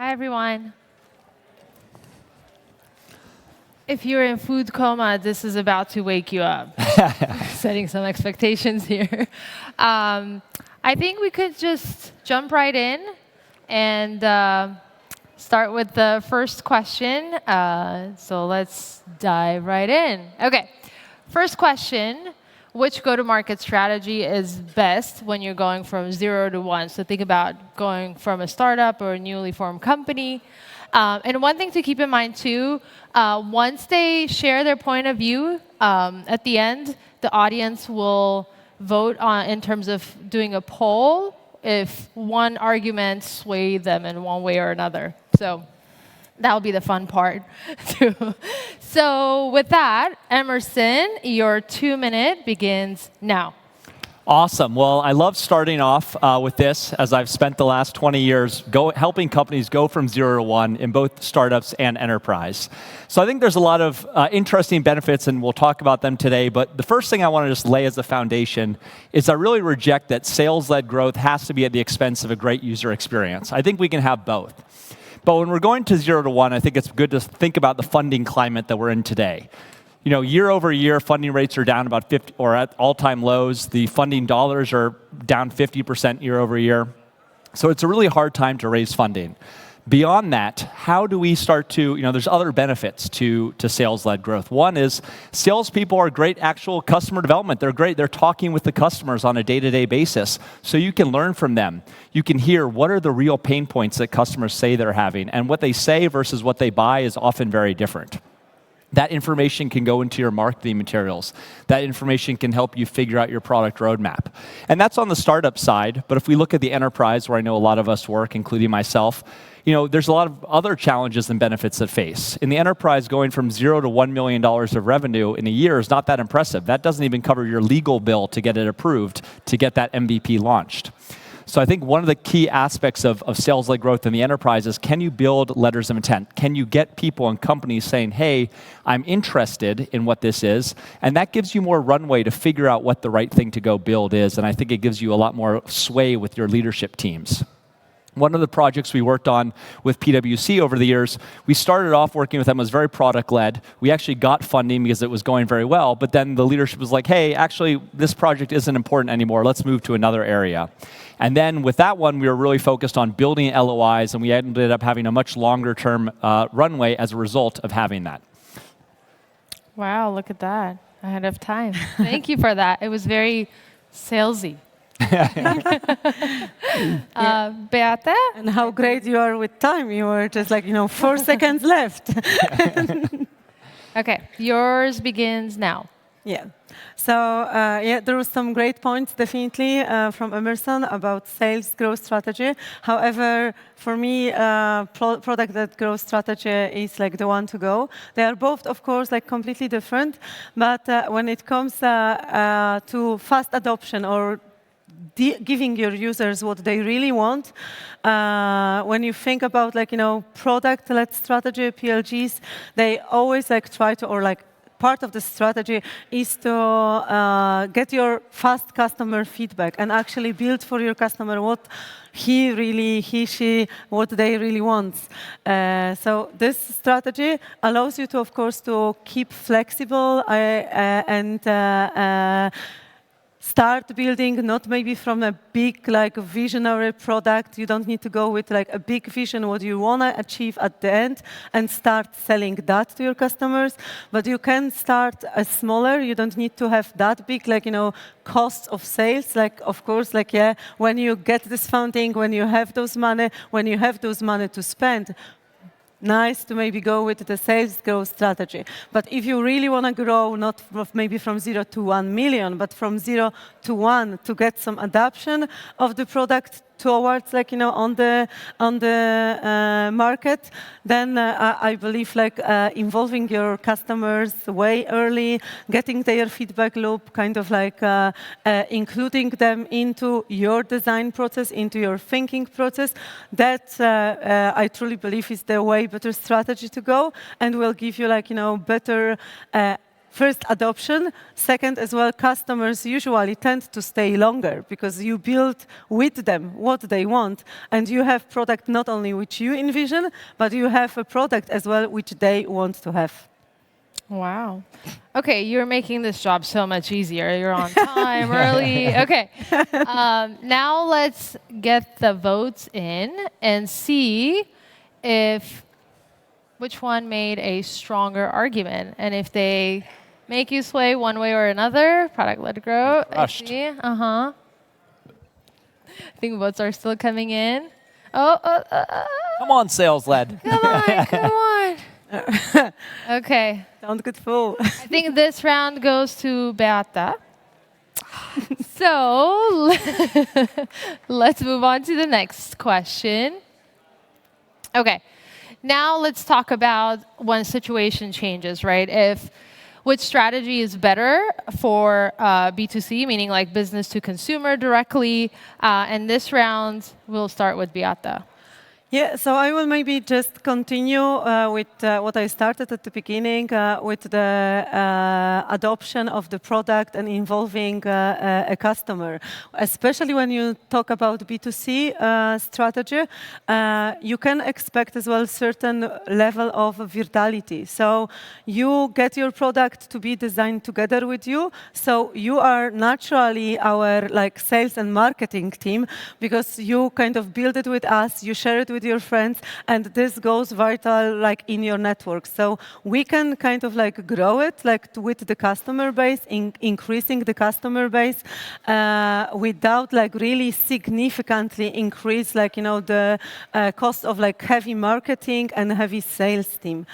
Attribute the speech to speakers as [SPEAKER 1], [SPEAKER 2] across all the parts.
[SPEAKER 1] Hi, everyone. If you're in food coma, this is about to wake you up. Setting some expectations here. I think we could just jump right in and start with the first question. So let's dive right in. OK, first question. Which go-to-market strategy is best when you're going from 0 to 1? So think about going from a startup or a newly formed company. And one thing to keep in mind, too, once they share their point of view, at the end, the audience will vote on in terms of doing a poll if one argument swayed them in one way or another. So that'll be the fun part, too. So with that, Emerson, your 2-minute begins now.
[SPEAKER 2] Awesome. Well, I love starting off with this, as I've spent the last 20 years helping companies go from 0 to 1 in both startups and enterprise. So I think there's a lot of interesting benefits, and we'll talk about them today. But the first thing I want to just lay as a foundation is I really reject that sales-led growth has to be at the expense of a great user experience. I think we can have both. But when we're going to 0 to 1, I think it's good to think about the funding climate that we're in today. You know, year over year, funding rates are down about 50, or at all-time lows. The funding dollars are down 50% year over year. So it's a really hard time to raise funding. Beyond that, how do we start to, there's other benefits to sales-led growth. One is salespeople are great actual customer development. They're great. They're talking with the customers on a day-to-day basis. So you can learn from them. You can hear what are the real pain points that customers say they're having. And what they say versus what they buy is often very different. That information can go into your marketing materials. That information can help you figure out your product roadmap. And that's on the startup side. But if we look at the enterprise, where I know a lot of us work, including myself, there's a lot of other challenges and benefits that face. In the enterprise, going from 0 to $1 million of revenue in a year is not that impressive. That doesn't even cover your legal bill to get it approved, to get that MVP launched. So I think one of the key aspects of sales-led growth in the enterprise is, can you build letters of intent? Can you get people and companies saying, hey, I'm interested in what this is? And that gives you more runway to figure out what the right thing to go build is. And I think it gives you a lot more sway with your leadership teams. One of the projects we worked on with PwC over the years, we started off working with them, was very product-led. We actually got funding because it was going very well, but then the leadership was like, hey, actually, this project isn't important anymore. Let's move to another area. And then with that one, we were really focused on building LOIs, and we ended up having a much longer-term runway as a result of having that.
[SPEAKER 1] Wow, look at that. Ahead of time. Thank you for that. It was very salesy. Beata?
[SPEAKER 3] And how great you are with time. You were just like, 4 seconds left.
[SPEAKER 1] OK, yours begins now.
[SPEAKER 3] Yeah. So, there were some great points, definitely, from Emerson about sales growth strategy. However, for me, product-led growth strategy is like the one to go. They are both, of course, like completely different. But when it comes to fast adoption or giving your users what they really want. When you think about product-led strategy, PLGs, they always try to, or part of the strategy is to get your fast customer feedback and actually build for your customer what what they really want. So this strategy allows you to, of course, to keep flexible and start building, not maybe from a big, visionary product. You don't need to go with, a big vision, what you want to achieve at the end, and start selling that to your customers. But you can start smaller. You don't need to have that big, costs of sales. Of course, when you get this funding, when you have those money to spend, nice to maybe go with the sales growth strategy. But if you really want to grow, not maybe from 0 to 1 million, but from 0 to 1 to get some adoption of the product towards on the market, then I believe involving your customers way early, getting their feedback loop, including them into your design process, into your thinking process. That I truly believe is the way better strategy to go, and will give you better first, adoption. Second, as well, customers usually tend to stay longer because you build with them what they want, and you have product not only which you envision, but you have a product as well which they want to have.
[SPEAKER 1] Wow. Okay, you're making this job so much easier. You're on time, early. Okay. Now let's get the votes in and see which one made a stronger argument, and if they make you sway one way or another. Product-led growth. I see. I think votes are still coming in.
[SPEAKER 2] Come on, sales-led.
[SPEAKER 1] Come on. Okay.
[SPEAKER 3] Don't get full.
[SPEAKER 1] I think this round goes to Beata. So let's move on to the next question. Okay. Now let's talk about when situation changes, right? Which strategy is better for B2C, meaning like business to consumer directly. And this round, we'll start with Beata.
[SPEAKER 3] Yeah, so I will maybe just continue with what I started at the beginning with the adoption of the product and involving a customer. Especially when you talk about B2C strategy, you can expect as well certain level of virtuality. So you get your product to be designed together with you. So you are naturally our like sales and marketing team because you kind of build it with us, you share it with your friends, and this goes viral like in your network. So we can kind of like grow it like with the customer base, increasing the customer base without like really significantly increase like the cost of like heavy marketing and heavy sales team.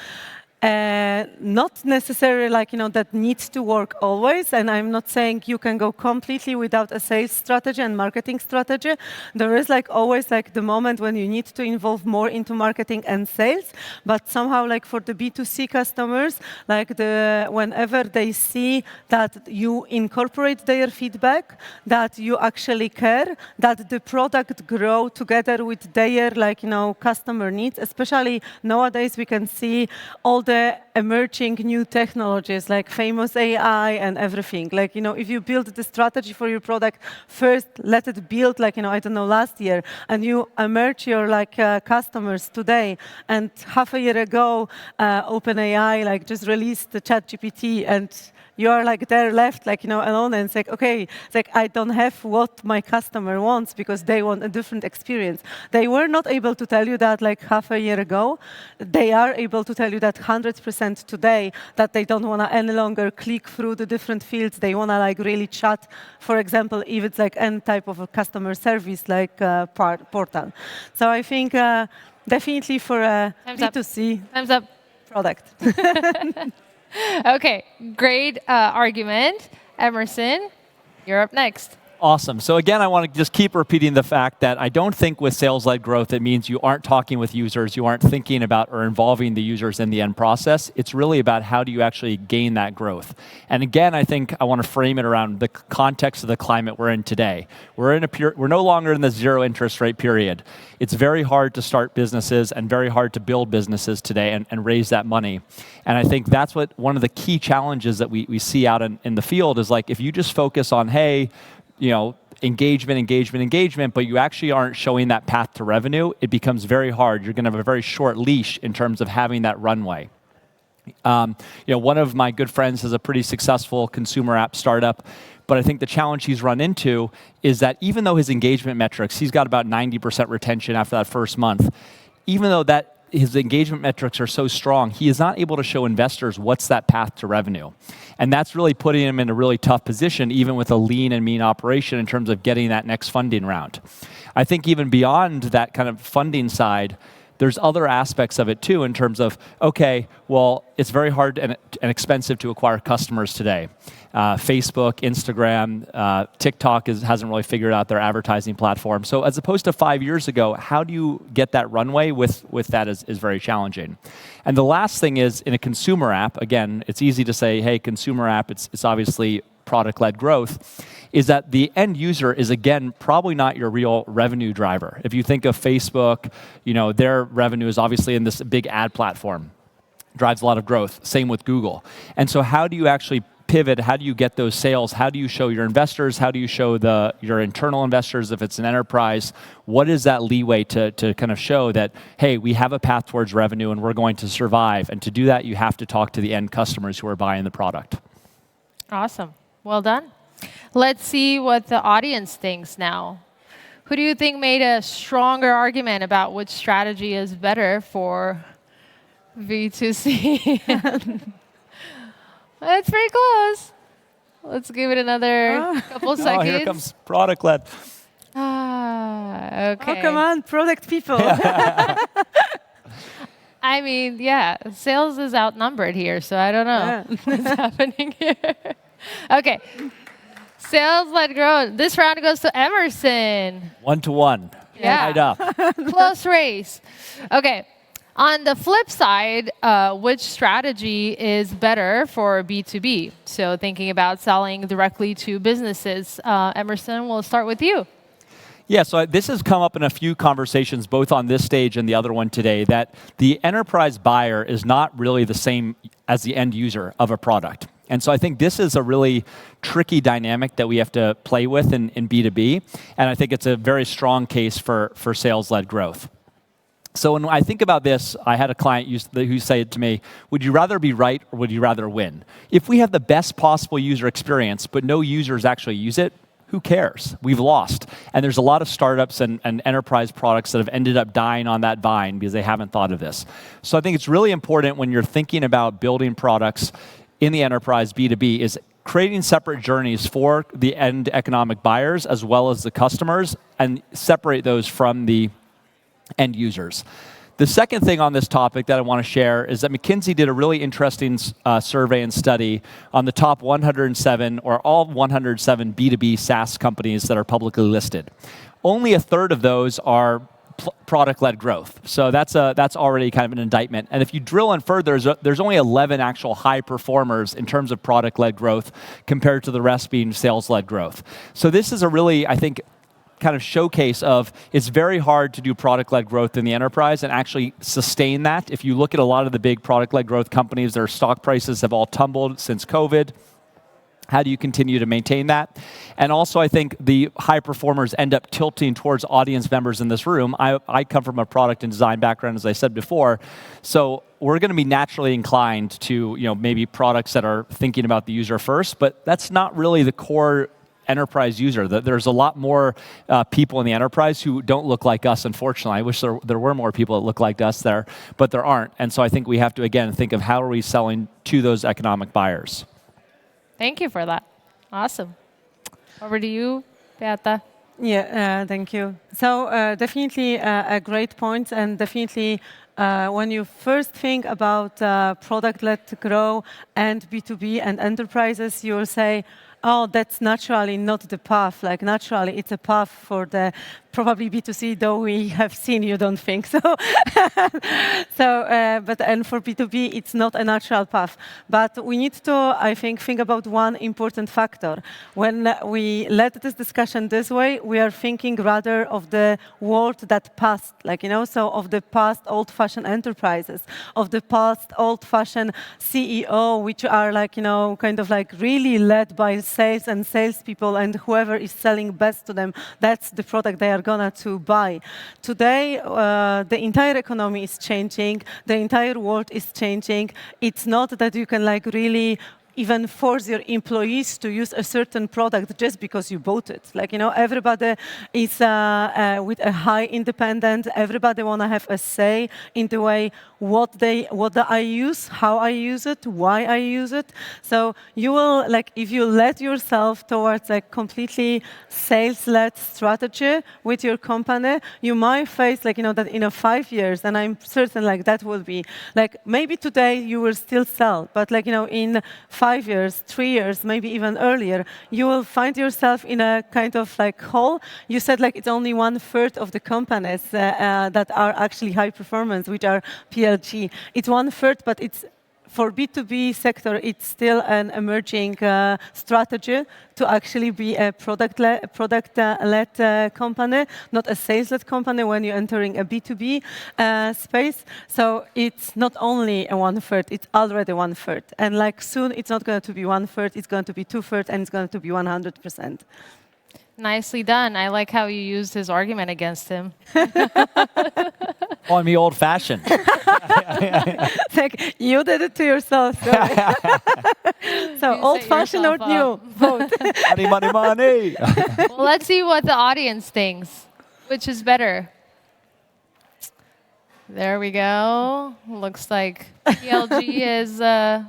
[SPEAKER 3] Not necessarily like that needs to work always, and I'm not saying you can go completely without a sales strategy and marketing strategy. There is like always like the moment when you need to involve more into marketing and sales, but somehow like for the B2C customers, like whenever they see that you incorporate their feedback, that you actually care, that the product grow together with their like customer needs, especially nowadays we can see all the emerging new technologies like famous AI and everything. Like, if you build the strategy for your product, first let it build like, I don't know, last year, and you emerge your like customers today. And half a year ago, OpenAI like just released the ChatGPT, and you are like there left like alone, and it's like, okay, it's like I don't have what my customer wants because they want a different experience. They were not able to tell you that like half a year ago. They are able to tell you that 100% today, that they don't want to any longer click through the different fields. They want to like really chat, for example, if it's like any type of a customer service like portal. So I think definitely for a B2C product.
[SPEAKER 1] Okay, great argument. Emerson, you're up next.
[SPEAKER 2] Awesome. So again, I want to just keep repeating the fact that I don't think with sales-led growth, it means you aren't talking with users, you aren't thinking about or involving the users in the end process. It's really about how do you actually gain that growth. And again, I think I want to frame it around the context of the climate we're in today. We're no longer in the zero interest rate period. It's very hard to start businesses and very hard to build businesses today and raise that money. And I think that's what one of the key challenges that we see out in the field is like, if you just focus on, hey, engagement, but you actually aren't showing that path to revenue, it becomes very hard. You're going to have a very short leash in terms of having that runway. One of my good friends has a pretty successful consumer app startup, but I think the challenge he's run into is that even though his engagement metrics, he's got about 90% retention after that first month, even though his engagement metrics are so strong, he is not able to show investors what's that path to revenue. And that's really putting him in a really tough position, even with a lean and mean operation in terms of getting that next funding round. I think even beyond that kind of funding side, there's other aspects of it too in terms of, okay, well, it's very hard and expensive to acquire customers today. Facebook, Instagram, TikTok hasn't really figured out their advertising platform. So as opposed to 5 years ago, how do you get that runway with that is very challenging. And the last thing is in a consumer app, again, it's easy to say, hey, consumer app, it's obviously product-led growth, is that the end user is, again, probably not your real revenue driver. If you think of Facebook, their revenue is obviously in this big ad platform. drives a lot of growth. Same with Google. And so how do you actually pivot? How do you get those sales? How do you show your investors? How do you show your internal investors if it's an enterprise? What is that leeway to kind of show that, hey, we have a path towards revenue and we're going to survive? And to do that, you have to talk to the end customers who are buying the product.
[SPEAKER 1] Awesome. Well done. Let's see what the audience thinks now. Who do you think made a stronger argument about which strategy is better for B2C? That's pretty close. Let's give it another couple seconds.
[SPEAKER 2] Oh, here comes product-led.
[SPEAKER 1] Okay.
[SPEAKER 3] Oh, come on, product people.
[SPEAKER 1] I mean, yeah, sales is outnumbered here, so I don't know what's happening here. Okay. Sales-led growth. This round goes to Emerson.
[SPEAKER 2] 1-to-1.
[SPEAKER 1] Yeah.
[SPEAKER 2] Tied up.
[SPEAKER 1] Close race. Okay. On the flip side, which strategy is better for B2B? So thinking about selling directly to businesses. Emerson, we'll start with you.
[SPEAKER 2] Yeah, so this has come up in a few conversations, both on this stage and the other one today, that the enterprise buyer is not really the same as the end user of a product. And so I think this is a really tricky dynamic that we have to play with in B2B. And I think it's a very strong case for sales-led growth. So when I think about this, I had a client who said to me, would you rather be right or would you rather win? If we have the best possible user experience, but no users actually use it, who cares? We've lost. And there's a lot of startups and enterprise products that have ended up dying on that vine because they haven't thought of this. So I think it's really important when you're thinking about building products in the enterprise B2B is creating separate journeys for the end economic buyers as well as the customers and separate those from the end users. The second thing on this topic that I want to share is that McKinsey did a really interesting survey and study on the top 107 or all 107 B2B SaaS companies that are publicly listed. Only a third of those are product-led growth. So that's already kind of an indictment. And if you drill in further, there's only 11 actual high performers in terms of product-led growth compared to the rest being sales-led growth. So this is a really, I think, kind of showcase of it's very hard to do product-led growth in the enterprise and actually sustain that. If you look at a lot of the big product-led growth companies, their stock prices have all tumbled since COVID. How do you continue to maintain that? And also, I think the high performers end up tilting towards audience members in this room. I come from a product and design background, as I said before. So we're going to be naturally inclined to maybe products that are thinking about the user first, but that's not really the core enterprise user. There's a lot more people in the enterprise who don't look like us, unfortunately. I wish there were more people that look like us there, but there aren't. And so I think we have to, again, think of how are we selling to those economic buyers.
[SPEAKER 1] Thank you for that. Awesome. Over to you, Beata.
[SPEAKER 3] Yeah, thank you. So definitely a great point, and definitely when you first think about product-led growth and B2B and enterprises, you will say, oh, that's naturally not the path. Like naturally, it's a path for the probably B2C, though we have seen you don't think so. And for B2B, it's not a natural path. But we need to, I think about one important factor. When we led this discussion this way, we are thinking rather of the world that passed, so of the past old-fashioned enterprises, of the past old-fashioned CEO, which are really led by sales and salespeople, and whoever is selling best to them, that's the product they are gonna to buy. Today, the entire economy is changing. The entire world is changing. It's not that you can really even force your employees to use a certain product just because you bought it. Everybody is with a high independent. Everybody want to have a say in the way what I use, how I use it, why I use it. So you will if you let yourself towards a completely sales-led strategy with your company, you might face that in 5 years, and I'm certain that will be maybe today you will still sell, but in 5 years, 3 years, maybe even earlier, you will find yourself in a kind of hole. You said it's only 1/3 of the companies that are actually high performance, which are PLG. It's 1/3, but it's for B2B sector, it's still an emerging strategy to actually be a product-led company, not a sales-led company when you're entering a B2B space. So it's not only a 1/3, it's already 1/3. And like soon, it's not going to be 1/3, it's going to be 2/3, and it's going to be 100%.
[SPEAKER 1] Nicely done. I like how you used his argument against him.
[SPEAKER 2] On me old-fashioned.
[SPEAKER 3] It's like, you did it to yourself. So
[SPEAKER 1] You
[SPEAKER 3] old-fashioned or
[SPEAKER 1] set
[SPEAKER 3] new?
[SPEAKER 1] yourself
[SPEAKER 3] Both.
[SPEAKER 2] Money, money, money.
[SPEAKER 1] Well, let's see what the audience thinks. Which is better? There we go. Looks like PLG is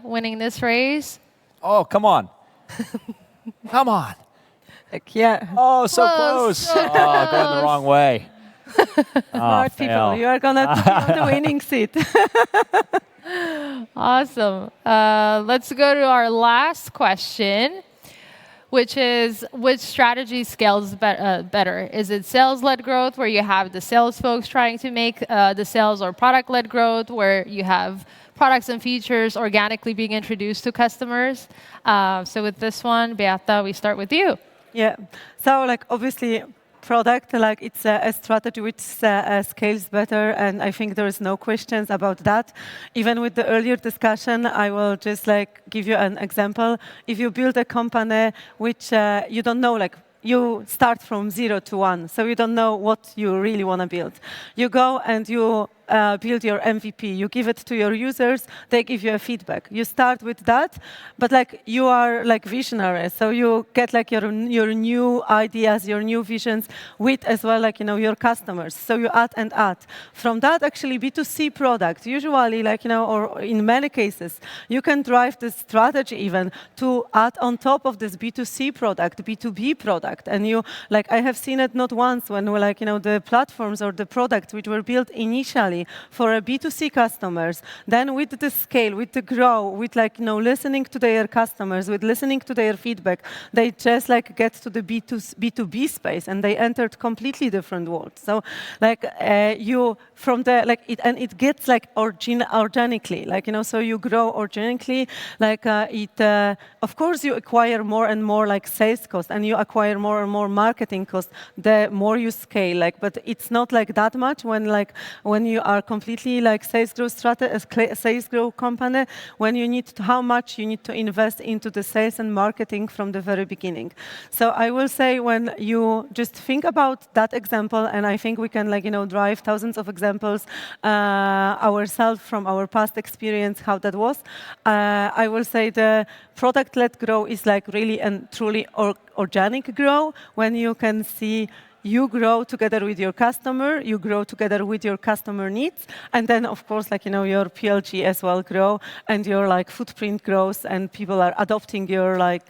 [SPEAKER 1] winning this race.
[SPEAKER 2] Oh, come on. Come on.
[SPEAKER 3] Like, yeah.
[SPEAKER 2] Oh, so
[SPEAKER 1] Close,
[SPEAKER 2] close.
[SPEAKER 1] so
[SPEAKER 2] Oh, going the
[SPEAKER 1] close.
[SPEAKER 2] wrong way.
[SPEAKER 3] Smart people,
[SPEAKER 2] fail.
[SPEAKER 3] you are going to be on the winning seat.
[SPEAKER 1] Awesome. Let's go to our last question, which is, which strategy scales better? Is it sales-led growth, where you have the sales folks trying to make the sales, or product-led growth, where you have products and features organically being introduced to customers? So with this one, Beata, we start with you.
[SPEAKER 3] Yeah. So, like, obviously, product, like, it's a strategy which scales better, and I think there is no questions about that. Even with the earlier discussion, I will just like give you an example. If you build a company which you don't know, like, you start from 0 to 1, so you don't know what you really want to build. You go and you build your MVP. You give it to your users. They give you a feedback. You start with that, but like you are like visionary, so you get like your new ideas, your new visions with as well like your customers. So you add and add. From that, actually B2C product, usually like or in many cases, you can drive this strategy even to add on top of this B2C product, B2B product, and you like I have seen it not once when like the platforms or the products which were built initially for a B2C customers, then with the scale, with the grow, with like listening to their customers, with listening to their feedback, they just like get to the B2B space and they entered completely different world. So like you from the like it and it gets like organically, like so you grow organically, like of course you acquire more and more like sales cost and you acquire more and more marketing cost the more you scale, like, but it's not like that much when you are completely like sales growth company, when you need to, how much you need to invest into the sales and marketing from the very beginning. So I will say when you just think about that example, and I think we can like drive thousands of examples ourselves from our past experience how that was. I will say the product-led growth is like really and truly organic growth when you can see you grow together with your customer, you grow together with your customer needs, and then of course like your PLG as well grow, and your like footprint grows, and people are adopting your like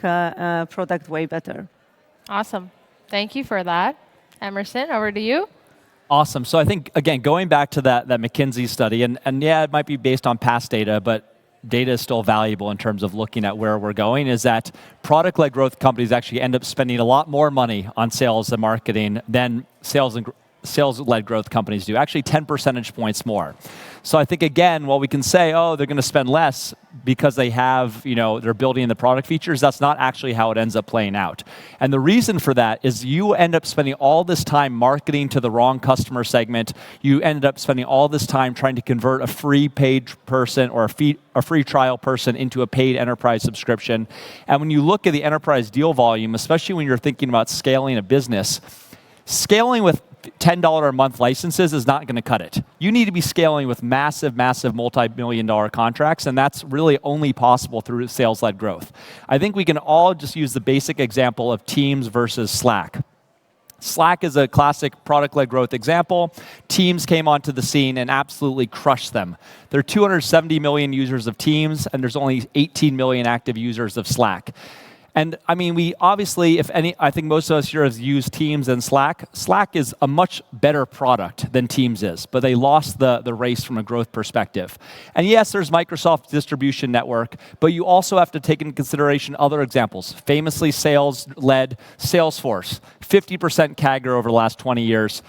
[SPEAKER 3] product way better.
[SPEAKER 1] Awesome. Thank you for that. Emerson, over to you.
[SPEAKER 2] Awesome. So I think, again, going back to that McKinsey study, and yeah, it might be based on past data, but data is still valuable in terms of looking at where we're going, is that product-led growth companies actually end up spending a lot more money on sales and marketing than sales-led growth companies do, actually 10 percentage points more. So I think, again, while we can say, oh, they're going to spend less because they have, they're building the product features, that's not actually how it ends up playing out. And the reason for that is you end up spending all this time marketing to the wrong customer segment. You ended up spending all this time trying to convert a free paid person or a free trial person into a paid enterprise subscription. And when you look at the enterprise deal volume, especially when you're thinking about scaling a business, scaling with $10 a month licenses is not going to cut it. You need to be scaling with massive, massive multi-million-dollar contracts, and that's really only possible through sales-led growth. I think we can all just use the basic example of Teams versus Slack. Slack is a classic product-led growth example. Teams came onto the scene and absolutely crushed them. There are 270 million users of Teams, and there's only 18 million active users of Slack. And I mean, we obviously, I think most of us here have used Teams and Slack. Slack is a much better product than Teams is, but they lost the race from a growth perspective. And yes, there's Microsoft Distribution Network, but you also have to take into consideration other examples. Famously sales-led Salesforce, 50% CAGR over the last 20 years,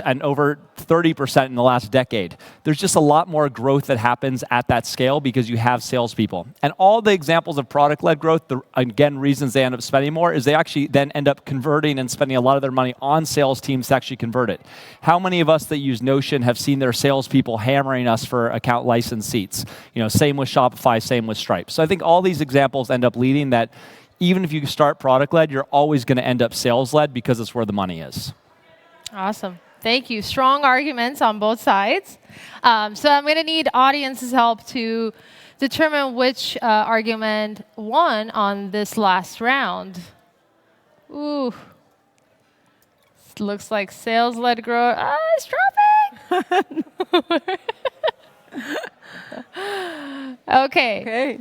[SPEAKER 2] and over 30% in the last decade. There's just a lot more growth that happens at that scale because you have salespeople. And all the examples of product-led growth, again, reasons they end up spending more is they actually then end up converting and spending a lot of their money on sales teams to actually convert it. How many of us that use Notion have seen their salespeople hammering us for account license seats? Same with Shopify, same with Stripe. So I think all these examples end up leading that even if you start product-led, you're always going to end up sales-led because it's where the money is.
[SPEAKER 1] Awesome. Thank you. Strong arguments on both sides. So I'm going to need audience's help to determine which argument won on this last round. Ooh. It looks like sales-led growth. It's dropping. Okay.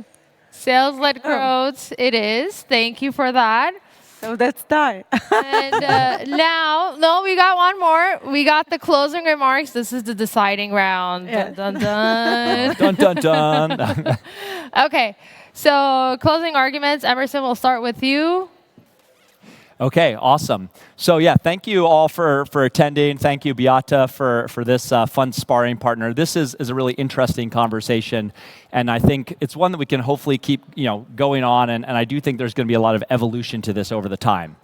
[SPEAKER 1] Sales-led growth it is. Thank you for that.
[SPEAKER 3] So that's die.
[SPEAKER 1] And now, no, we got one more. We got the closing remarks. This is the deciding round.
[SPEAKER 3] Yeah.
[SPEAKER 1] Dun, dun,
[SPEAKER 2] Dun, dun, dun.
[SPEAKER 1] Okay, so closing arguments. Emerson, we'll start with you.
[SPEAKER 2] Okay, awesome. So yeah, thank you all for attending. Thank you, Beata, for this fun sparring partner. This is a really interesting conversation, and I think it's one that we can hopefully keep going on, and I do think there's going to be a lot of evolution to this over the time.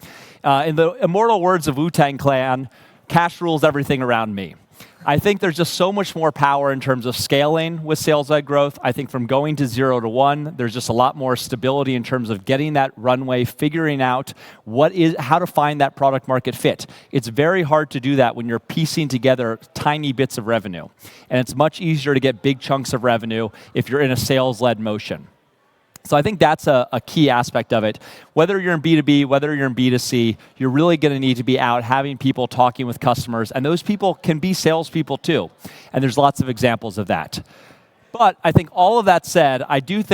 [SPEAKER 2] In the immortal words of Wu-Tang Clan, cash rules everything around me. I think there's just so much more power in terms of scaling with sales-led growth. I think from going to 0 to 1, there's just a lot more stability in terms of getting that runway, figuring out how to find that product market fit. It's very hard to do that when you're piecing together tiny bits of revenue. And it's much easier to get big chunks of revenue if you're in a sales-led motion. So I think that's a key aspect of it. Whether you're in B2B, whether you're in B2C, you're really going to need to be out having people talking with customers. And those people can be salespeople too. And there's lots of examples of that. But I think all of that said, I do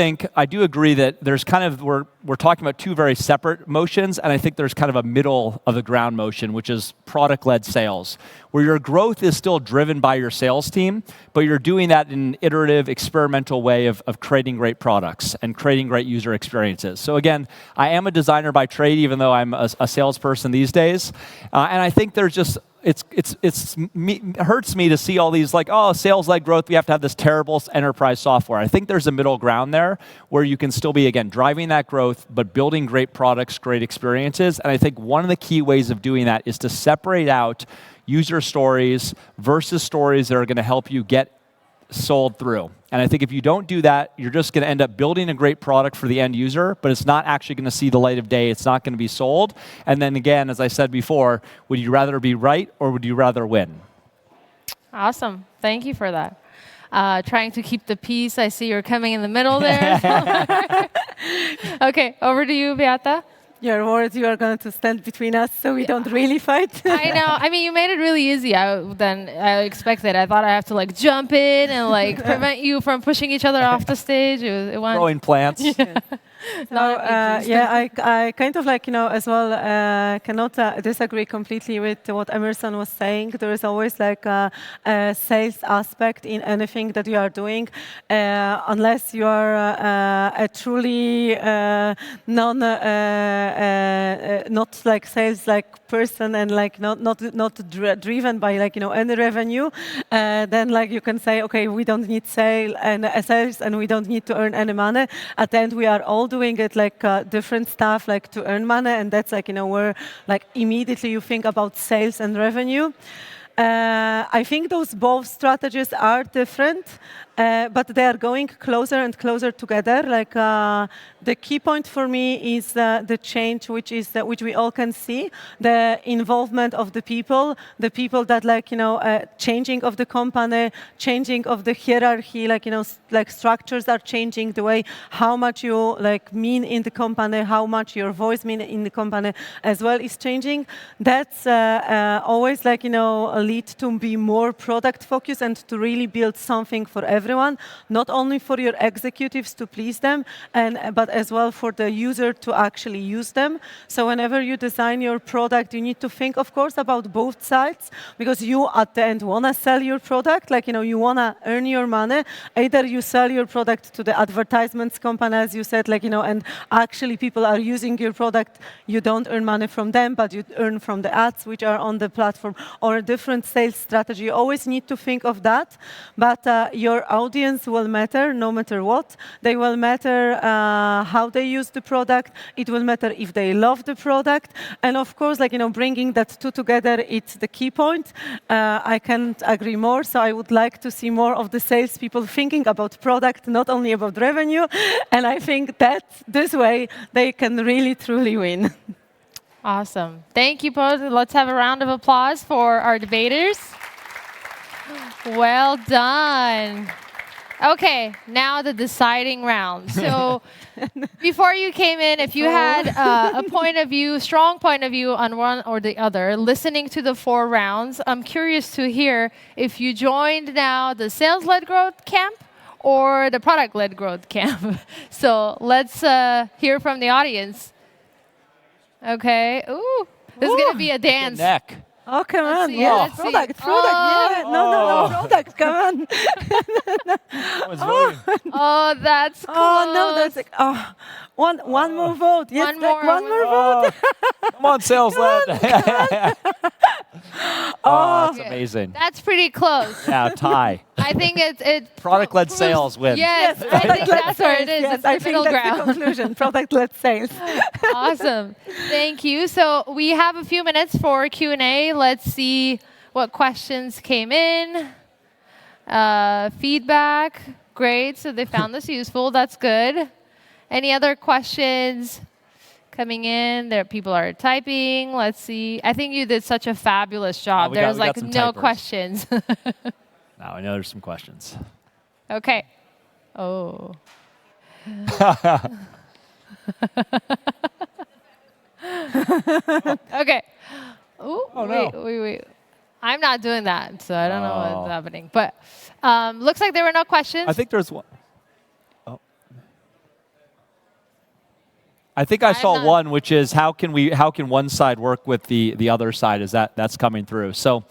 [SPEAKER 2] agree that there's kind of, we're talking about two very separate motions, and I think there's kind of a middle of the ground motion, which is product-led sales, where your growth is still driven by your sales team, but you're doing that in an iterative, experimental way of creating great products and creating great user experiences. So again, I am a designer by trade, even though I'm a salesperson these days, and I think there's just, it hurts me to see all these sales-led growth, we have to have this terrible enterprise software. I think there's a middle ground there where you can still be, again, driving that growth, but building great products, great experiences. And I think one of the key ways of doing that is to separate out user stories versus stories that are going to help you get sold through. And I think if you don't do that, you're just going to end up building a great product for the end user, but it's not actually going to see the light of day. It's not going to be sold. And then again, as I said before, would you rather be right or would you rather win?
[SPEAKER 1] Awesome. Thank you for that. Trying to keep the peace. I see you're coming in the middle there. Okay, over to you, Beata.
[SPEAKER 3] You're worried you are going to stand between us so we don't really fight?
[SPEAKER 1] I know. I mean, you made it really easy than I expected. I thought I have to jump in and prevent you from pushing each other off the stage. It went
[SPEAKER 2] Growing plants.
[SPEAKER 1] Yeah.
[SPEAKER 3] I kind of as well cannot disagree completely with what Emerson was saying. There is always a sales aspect in anything that you are doing, unless you are a truly not sales person and not driven by any revenue. Then you can say, okay, we don't need sales and we don't need to earn any money. At the end, we are all doing it different stuff to earn money, and that's where immediately you think about sales and revenue. I think those both strategies are different, but they are going closer and closer together. The key point for me is the change, which we all can see, the involvement of the people that changing of the company, changing of the hierarchy, structures are changing, the way how much you mean in the company, how much your voice mean in the company as well is changing. That's always lead to be more product focused and to really build something for everyone, not only for your executives to please them, but as well for the user to actually use them. So whenever you design your product, you need to think, of course, about both sides, because you at the end want to sell your product, you want to earn your money. Either you sell your product to the advertisements company, as you said, and actually people are using your product, you don't earn money from them, but you earn from the ads which are on the platform, or a different different sales strategy. You always need to think of that, but your audience will matter no matter what. They will matter how they use the product. It will matter if they love the product. And of course, bringing that two together, it's the key point. I can't agree more. So I would like to see more of the salespeople thinking about product, not only about revenue. And I think that this way they can really, truly win.
[SPEAKER 1] Awesome. Thank you both. Let's have a round of applause for our debaters. Well done. Okay, now the deciding round. So before you came in, if you had a point of view, strong point of view on one or the other, listening to the 4 rounds, I'm curious to hear if you joined now the sales-led growth camp or the product-led growth camp. So let's hear from the audience. Okay. Ooh, this is going to be a dance.
[SPEAKER 2] Good neck.
[SPEAKER 3] Oh, come on.
[SPEAKER 1] See,
[SPEAKER 3] Yeah,
[SPEAKER 1] let's see.
[SPEAKER 3] product. Yeah. No, product. Come on.
[SPEAKER 1] Oh, that's close.
[SPEAKER 3] Oh, no, that's like, one more vote. Yes, one more vote.
[SPEAKER 2] Come on, sales led. That's amazing.
[SPEAKER 1] That's pretty close.
[SPEAKER 2] Yeah, tie.
[SPEAKER 1] I think it
[SPEAKER 2] Product-led sales wins.
[SPEAKER 1] Yes, I think that's where it is.
[SPEAKER 3] Yes,
[SPEAKER 1] it's
[SPEAKER 3] I
[SPEAKER 1] the
[SPEAKER 3] think
[SPEAKER 1] middle
[SPEAKER 3] that's
[SPEAKER 1] ground.
[SPEAKER 3] the conclusion. Product-led sales.
[SPEAKER 1] Awesome. Thank you. So we have a few minutes for Q&A. Let's see what questions came in. Feedback. Great. So they found this useful. That's good. Any other questions coming in? There, people are typing. Let's see. I think you did such a fabulous job. There's
[SPEAKER 2] we got
[SPEAKER 1] like
[SPEAKER 2] some
[SPEAKER 1] no
[SPEAKER 2] typers.
[SPEAKER 1] questions.
[SPEAKER 2] Now I know there's some questions.
[SPEAKER 1] Okay. Oh. Okay. Ooh,
[SPEAKER 2] Oh, no.
[SPEAKER 1] wait. I'm not doing that, so I don't know what's happening. But looks like there were no questions.
[SPEAKER 2] I think there's one. Oh. I think I saw one, which is how can one side work with the other side? Is that's coming through? So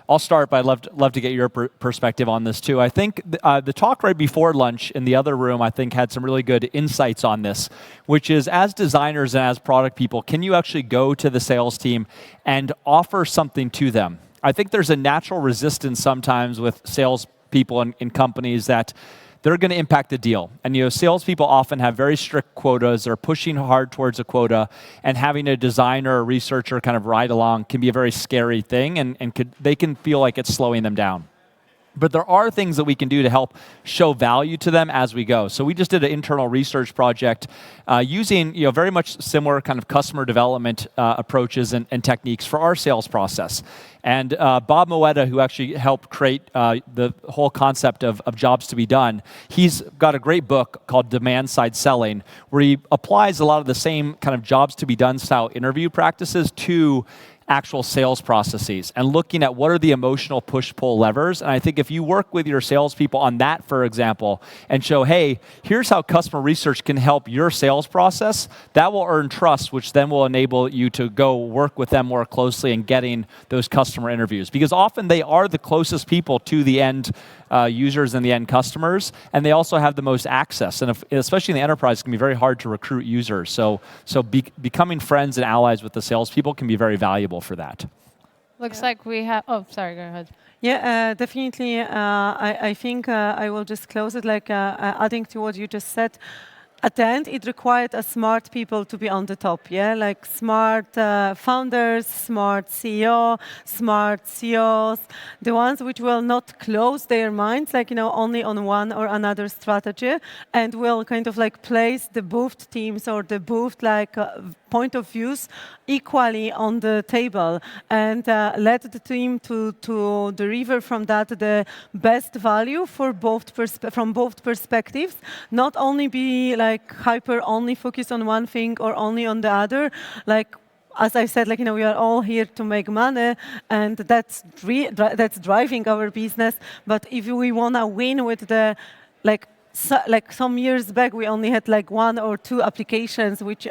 [SPEAKER 2] I'll start, but I'd love to get your perspective on this too. I think the talk right before lunch in the other room, I think, had some really good insights on this, which is as designers and as product people, can you actually go to the sales team and offer something to them? I think there's a natural resistance sometimes with salespeople in companies that they're going to impact the deal. And salespeople often have very strict quotas. They're pushing hard towards a quota, and having a designer or researcher kind of ride along can be a very scary thing, and they can feel like it's slowing them down. But there are things that we can do to help show value to them as we go. So we just did an internal research project using very much similar kind of customer development approaches and techniques for our sales process. And Bob Moetta, who actually helped create the whole concept of jobs to be done, he's got a great book called Demand Side Selling, where he applies a lot of the same kind of jobs to be done style interview practices to actual sales processes and looking at what are the emotional push-pull levers. And I think if you work with your salespeople on that, for example, and show, hey, here's how customer research can help your sales process, that will earn trust, which then will enable you to go work with them more closely in getting those customer interviews. Because often they are the closest people to the end users and the end customers, and they also have the most access. And especially in the enterprise, it can be very hard to recruit users. So becoming friends and allies with the salespeople can be very valuable for that.
[SPEAKER 1] Looks like we have. Oh, sorry. Go ahead.
[SPEAKER 3] Yeah, definitely. I think I will just close it, adding to what you just said. At the end, it required a smart people to be on the top, like smart founders, smart CEO, smart CEOs, the ones which will not close their minds, only on one or another strategy, and will kind of place the both teams or the both point of views equally on the table, and let the team to deliver from that the best value for from both perspectives, not only be hyper only focused on one thing or only on the other. As I said, we are all here to make money, and that's driving our business. But if we want to win with the some years back, we only had 1 or 2 applications which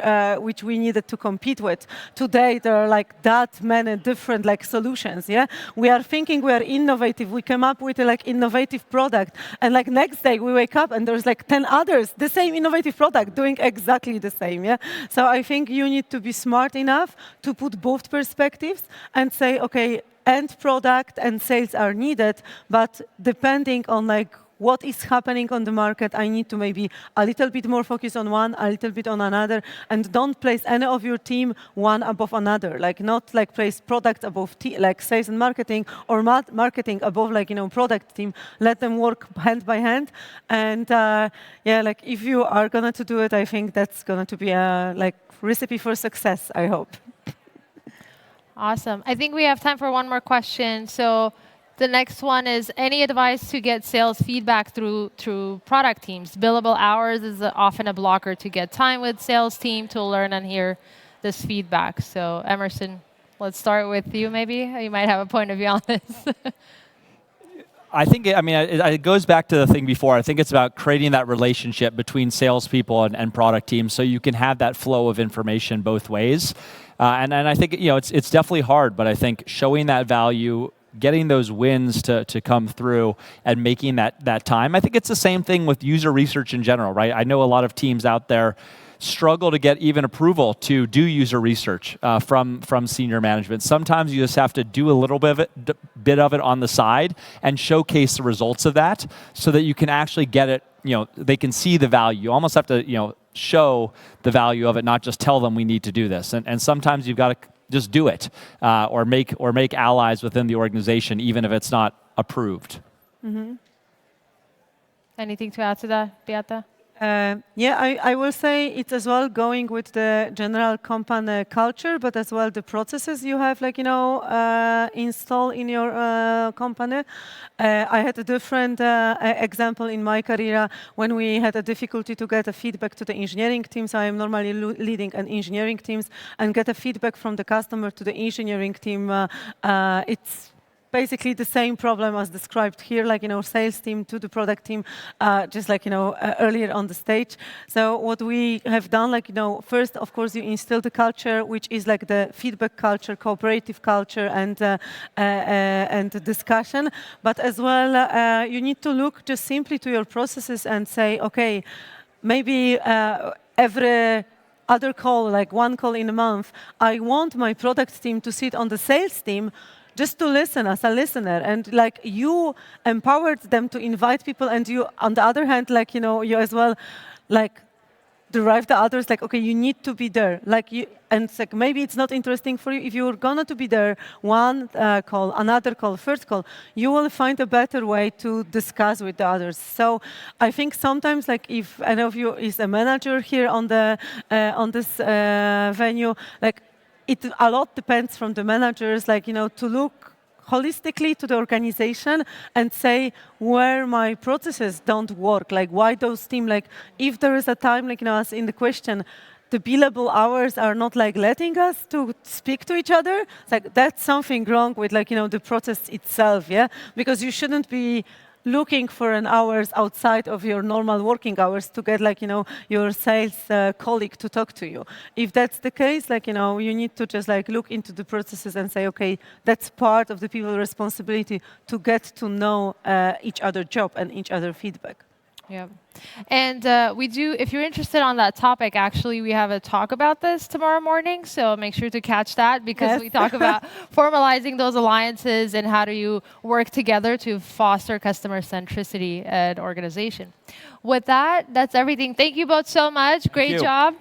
[SPEAKER 3] we needed to compete with. Today, there are that many different solutions. Yeah, we are thinking we are innovative. We come up with an innovative product, and next day we wake up and there's 10 others, the same innovative product doing exactly the same. Yeah, so I think you need to be smart enough to put both perspectives and say, okay, end product and sales are needed, but depending on like what is happening on the market, I need to maybe a little bit more focus on one, a little bit on another, and don't place any of your team one above another. Like not like place product above like sales and marketing, or marketing above like product team. Let them work hand by hand, and yeah, like if you are gonna to do it, I think that's gonna to be a like recipe for success, I hope.
[SPEAKER 1] Awesome. I think we have time for one more question. So the next one is, any advice to get sales feedback through product teams? Billable hours is often a blocker to get time with sales team to learn and hear this feedback. So Emerson, let's start with you maybe. You might have a point of view on this.
[SPEAKER 2] I think, it goes back to the thing before. I think it's about creating that relationship between salespeople and product teams so you can have that flow of information both ways. And I think it's definitely hard, but I think showing that value, getting those wins to come through and making that time. I think it's the same thing with user research in general, right? I know a lot of teams out there struggle to get even approval to do user research from senior management. Sometimes you just have to do a little bit of it on the side and showcase the results of that so that you can actually get it, they can see the value. You almost have to, show the value of it, not just tell them we need to do this. And sometimes you've got to just do it or make allies within the organization, even if it's not approved.
[SPEAKER 1] Mm-hmm. Anything to add to that, Beata?
[SPEAKER 3] Yeah, I will say it's as well going with the general company culture, but as well the processes you have, like, install in your company. I had a different example in my career when we had a difficulty to get a feedback to the engineering teams. I am normally leading an engineering teams, and get a feedback from the customer to the engineering team. It's basically the same problem as described here, like, sales team to the product team, just like, earlier on the stage. So what we have done, like, first, of course, you instill the culture, which is like the feedback culture, cooperative culture, and discussion. But as well, you need to look just simply to your processes and say, okay, maybe every other call, like one call in a month, I want my product team to sit on the sales team just to listen as a listener, and like you empowered them to invite people, and you, on the other hand, like, you as well, like, derive the others, like, okay, you need to be there, like you, and it's like maybe it's not interesting for you. If you're gonna to be there, one call, another call, first call, you will find a better way to discuss with the others. So I think sometimes, like, if any of you is a manager here on the on this venue, like, it a lot depends from the managers, like, to look holistically to the organization and say where my processes don't work, like why those team, like if there is a time, like, as in the question, the billable hours are not like letting us to speak to each other. It's like that's something wrong with, like, the process itself, yeah? Because you shouldn't be looking for an hours outside of your normal working hours to get, like, your sales colleague to talk to you. If that's the case, like, you need to just like look into the processes and say, okay, that's part of the people's responsibility to get to know each other job and each other feedback.
[SPEAKER 1] Yeah. And we do, if you're interested on that topic, actually, we have a talk about this tomorrow morning. So make sure to catch that, because we talk about formalizing those alliances and how do you work together to foster customer centricity at organization. With that, that's everything. Thank you both so much. Great job.